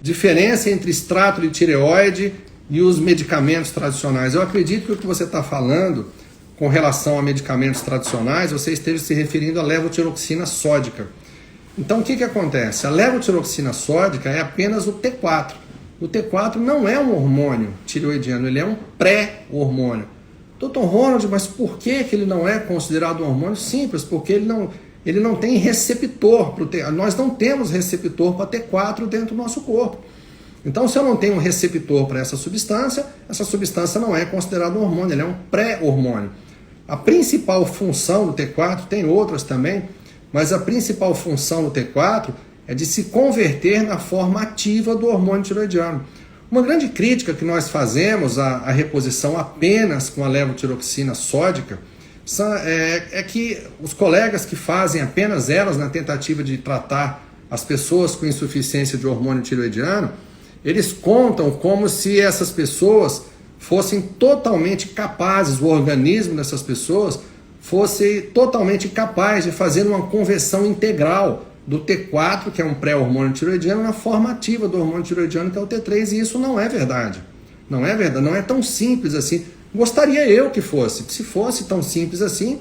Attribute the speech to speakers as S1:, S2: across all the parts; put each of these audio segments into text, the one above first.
S1: Diferença entre extrato de tireoide e os medicamentos tradicionais. Eu acredito que o que você está falando com relação a medicamentos tradicionais, você esteja se referindo à levotiroxina sódica. Então o que acontece? A levotiroxina sódica é apenas o T4. O T4 não é um hormônio tireoidiano, ele é um pré-hormônio. Dr. Ronald, mas por que ele não é considerado um hormônio? Simples, porque ele não tem receptor para o T4. Nós não temos receptor para T4 dentro do nosso corpo. Então, se eu não tenho um receptor para essa substância não é considerada um hormônio, ele é um pré-hormônio. A principal função do T4, tem outras também, mas a principal função do T4 é de se converter na forma ativa do hormônio tireoidiano. Uma grande crítica que nós fazemos à reposição apenas com a levotiroxina sódica é que os colegas que fazem apenas elas na tentativa de tratar as pessoas com insuficiência de hormônio tireoidiano, eles contam como se essas pessoas fossem totalmente capazes, o organismo dessas pessoas fosse totalmente capaz de fazer uma conversão integral do T4, que é um pré-hormônio tireoidiano, na forma ativa do hormônio tireoidiano, que é o T3, e isso não é verdade. Não é verdade, não é tão simples assim. Gostaria eu que fosse. Se fosse tão simples assim,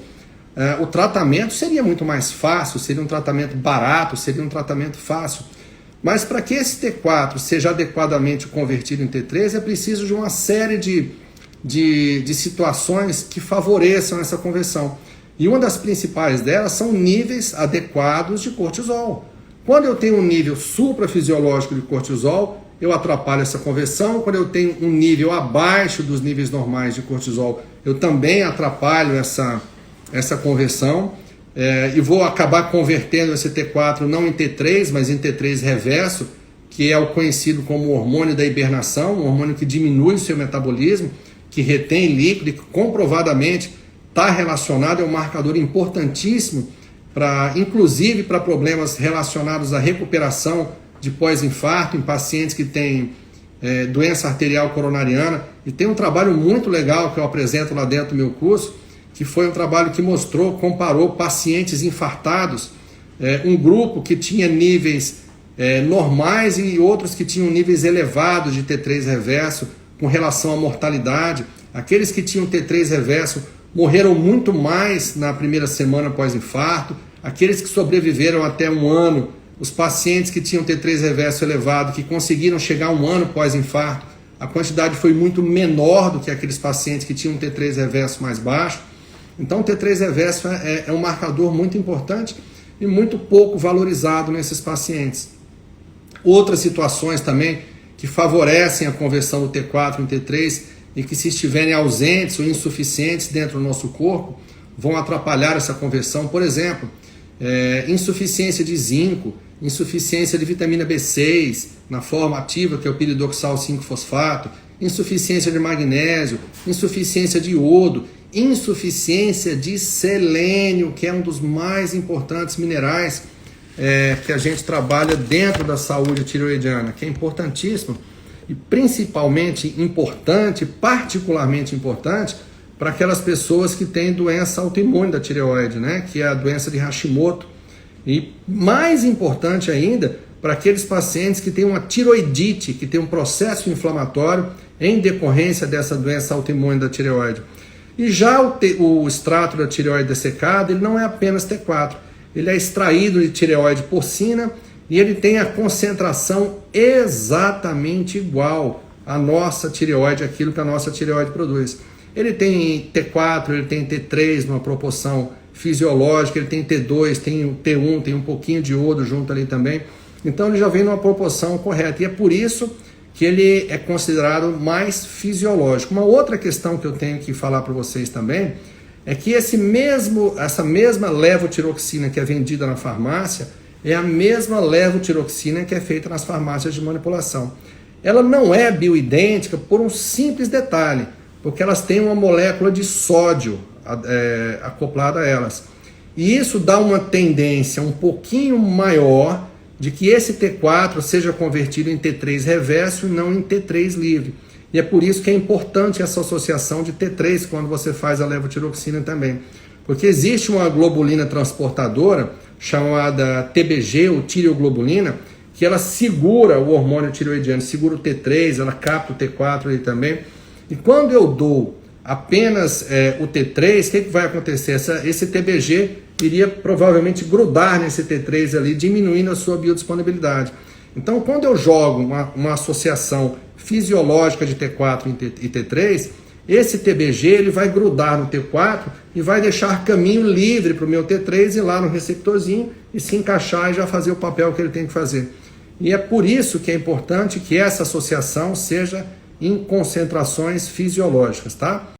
S1: o tratamento seria muito mais fácil, seria um tratamento barato, seria um tratamento fácil. Mas para que esse T4 seja adequadamente convertido em T3, é preciso de uma série de situações que favoreçam essa conversão. E uma das principais delas são níveis adequados de cortisol. Quando eu tenho um nível suprafisiológico de cortisol, eu atrapalho essa conversão. Quando eu tenho um nível abaixo dos níveis normais de cortisol, eu também atrapalho essa conversão. E vou acabar convertendo esse T4 não em T3, mas em T3 reverso, que é o conhecido como hormônio da hibernação, um hormônio que diminui o seu metabolismo, que retém líquido e que comprovadamente está relacionado, é um marcador importantíssimo, inclusive para problemas relacionados à recuperação de pós-infarto em pacientes que têm doença arterial coronariana. E tem um trabalho muito legal que eu apresento lá dentro do meu curso, que foi um trabalho que comparou pacientes infartados, um grupo que tinha níveis normais e outros que tinham níveis elevados de T3 reverso com relação à mortalidade. Aqueles que tinham T3 reverso morreram muito mais na primeira semana pós-infarto, aqueles que sobreviveram até um ano, os pacientes que tinham T3 reverso elevado, que conseguiram chegar a um ano pós-infarto, a quantidade foi muito menor do que aqueles pacientes que tinham T3 reverso mais baixo. Então o T3 reverso é um marcador muito importante e muito pouco valorizado nesses pacientes. Outras situações também que favorecem a conversão do T4 em T3 e que, se estiverem ausentes ou insuficientes dentro do nosso corpo, vão atrapalhar essa conversão. Por exemplo, insuficiência de zinco, insuficiência de vitamina B6 na forma ativa, que é o piridoxal 5-fosfato, insuficiência de magnésio, insuficiência de iodo, insuficiência de selênio, que é um dos mais importantes minerais que a gente trabalha dentro da saúde tireoidiana, que é importantíssimo e principalmente importante, particularmente importante, para aquelas pessoas que têm doença autoimune da tireoide, né? Que é a doença de Hashimoto. E mais importante ainda, para aqueles pacientes que têm uma tireoidite, que tem um processo inflamatório em decorrência dessa doença autoimune da tireoide. E já o extrato da tireoide dessecada, ele não é apenas T4, ele é extraído de tireoide porcina e ele tem a concentração exatamente igual à nossa tireoide, aquilo que a nossa tireoide produz. Ele tem T4, ele tem T3 numa proporção fisiológica, ele tem T2, tem T1, tem um pouquinho de iodo junto ali também. Então ele já vem numa proporção correta e é por isso que ele é considerado mais fisiológico. Uma outra questão que eu tenho que falar para vocês também é que essa mesma levotiroxina que é vendida na farmácia é a mesma levotiroxina que é feita nas farmácias de manipulação. Ela não é bioidêntica por um simples detalhe, porque elas têm uma molécula de sódio acoplada a elas. E isso dá uma tendência um pouquinho maior de que esse T4 seja convertido em T3 reverso e não em T3 livre. E é por isso que é importante essa associação de T3 quando você faz a levotiroxina também. Porque existe uma globulina transportadora chamada TBG, ou tireoglobulina, que ela segura o hormônio tireoidiano, segura o T3, ela capta o T4 ali também. E quando eu dou apenas o T3, o que vai acontecer? Esse TBG iria provavelmente grudar nesse T3 ali, diminuindo a sua biodisponibilidade. Então, quando eu jogo uma associação fisiológica de T4 e T3, esse TBG ele vai grudar no T4 e vai deixar caminho livre para o meu T3 ir lá no receptorzinho e se encaixar e já fazer o papel que ele tem que fazer. E é por isso que é importante que essa associação seja em concentrações fisiológicas, tá?